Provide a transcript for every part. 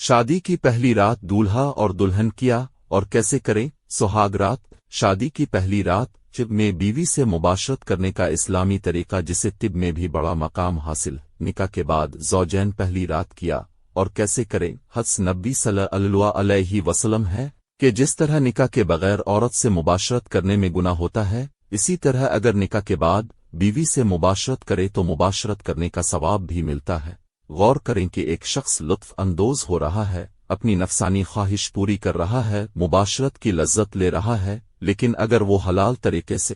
شادی کی پہلی رات دولہا اور دلہن کیا اور کیسے کریں؟ سہاگ رات شادی کی پہلی رات جب میں بیوی سے مباشرت کرنے کا اسلامی طریقہ جسے طب میں بھی بڑا مقام حاصل نکاح کے بعد زوجین پہلی رات کیا اور کیسے کریں؟ حدیث نبی صلی اللہ علیہ وسلم ہے کہ جس طرح نکاح کے بغیر عورت سے مباشرت کرنے میں گناہ ہوتا ہے، اسی طرح اگر نکاح کے بعد بیوی سے مباشرت کرے تو مباشرت کرنے کا ثواب بھی ملتا ہے۔ غور کریں کہ ایک شخص لطف اندوز ہو رہا ہے، اپنی نفسانی خواہش پوری کر رہا ہے، مباشرت کی لذت لے رہا ہے، لیکن اگر وہ حلال طریقے سے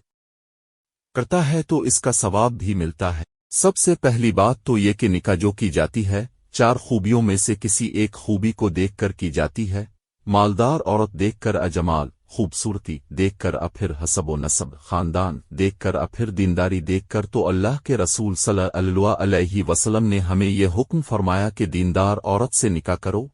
کرتا ہے تو اس کا ثواب بھی ملتا ہے۔ سب سے پہلی بات تو یہ کہ نکاح جو کی جاتی ہے 4 خوبیوں میں سے کسی ایک خوبی کو دیکھ کر کی جاتی ہے۔ مالدار عورت دیکھ کر اجمال، خوبصورتی دیکھ کر پھر حسب و نسب، خاندان دیکھ کر پھر دینداری دیکھ کر، تو اللہ کے رسول صلی اللہ علیہ وسلم نے ہمیں یہ حکم فرمایا کہ دیندار عورت سے نکاح کرو۔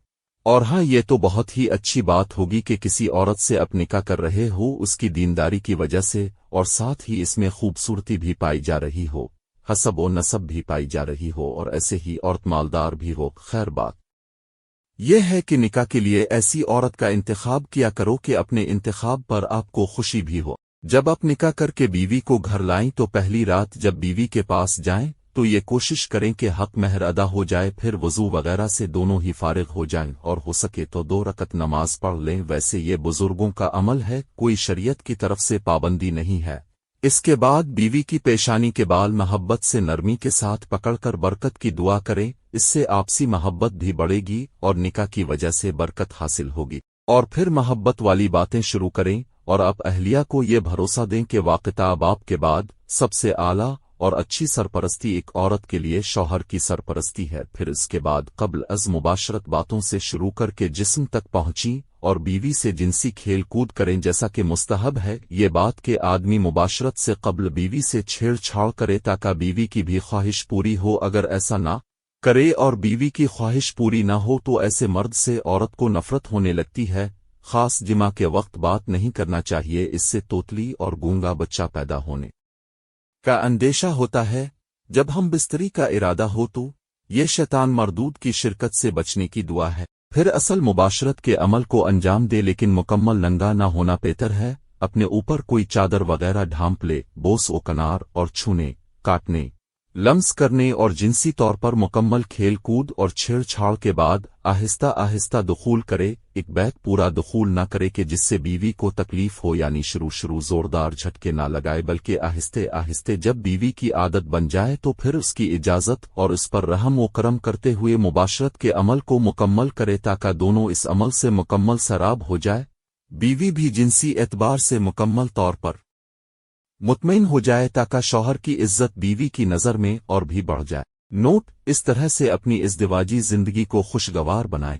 اور ہاں، یہ تو بہت ہی اچھی بات ہوگی کہ کسی عورت سے اب نکاح کر رہے ہو اس کی دینداری کی وجہ سے، اور ساتھ ہی اس میں خوبصورتی بھی پائی جا رہی ہو، حسب و نسب بھی پائی جا رہی ہو، اور ایسے ہی عورت مالدار بھی ہو۔ خیر بات یہ ہے کہ نکاح کے لیے ایسی عورت کا انتخاب کیا کرو کہ اپنے انتخاب پر آپ کو خوشی بھی ہو۔ جب آپ نکاح کر کے بیوی کو گھر لائیں تو پہلی رات جب بیوی کے پاس جائیں تو یہ کوشش کریں کہ حق مہر ادا ہو جائے، پھر وضو وغیرہ سے دونوں ہی فارغ ہو جائیں، اور ہو سکے تو 2 رکعت نماز پڑھ لیں۔ ویسے یہ بزرگوں کا عمل ہے، کوئی شریعت کی طرف سے پابندی نہیں ہے۔ اس کے بعد بیوی کی پیشانی کے بال محبت سے نرمی کے ساتھ پکڑ کر برکت کی دعا کریں، اس سے آپسی محبت بھی بڑھے گی اور نکاح کی وجہ سے برکت حاصل ہوگی۔ اور پھر محبت والی باتیں شروع کریں، اور آپ اہلیہ کو یہ بھروسہ دیں کہ واقعہ باپ کے بعد سب سے اعلیٰ اور اچھی سرپرستی ایک عورت کے لیے شوہر کی سرپرستی ہے۔ پھر اس کے بعد قبل از مباشرت باتوں سے شروع کر کے جسم تک پہنچیں اور بیوی سے جنسی کھیل کود کریں، جیسا کہ مستحب ہے یہ بات کہ آدمی مباشرت سے قبل بیوی سے چھیڑ چھاڑ کرے تاکہ بیوی کی بھی خواہش پوری ہو۔ اگر ایسا نہ کرے اور بیوی کی خواہش پوری نہ ہو تو ایسے مرد سے عورت کو نفرت ہونے لگتی ہے۔ خاص جماع کے وقت بات نہیں کرنا چاہیے، اس سے توتلی اور گونگا بچہ پیدا ہونے کا اندیشہ ہوتا ہے۔ جب ہم بستری کا ارادہ ہو تو یہ شیطان مردود کی شرکت سے بچنے کی دعا ہے۔ پھر اصل مباشرت کے عمل کو انجام دے، لیکن مکمل ننگا نہ ہونا بہتر ہے۔ اپنے اوپر کوئی چادر وغیرہ ڈھانپ لے، بوس و کنار اور چھونے، کاٹنے، لمس کرنے اور جنسی طور پر مکمل کھیل کود اور چھیڑ چھاڑ کے بعد آہستہ آہستہ دخول کرے۔ ایک بیت پورا دخول نہ کرے کہ جس سے بیوی کو تکلیف ہو، یعنی شروع زوردار جھٹکے نہ لگائے، بلکہ آہستے آہستے جب بیوی کی عادت بن جائے تو پھر اس کی اجازت اور اس پر رحم و کرم کرتے ہوئے مباشرت کے عمل کو مکمل کرے تاکہ دونوں اس عمل سے مکمل سراب ہو جائے، بیوی بھی جنسی اعتبار سے مکمل طور پر مطمئن ہو جائے تاکہ شوہر کی عزت بیوی کی نظر میں اور بھی بڑھ جائے۔ نوٹ: اس طرح سے اپنی ازدواجی زندگی کو خوشگوار بنائیں۔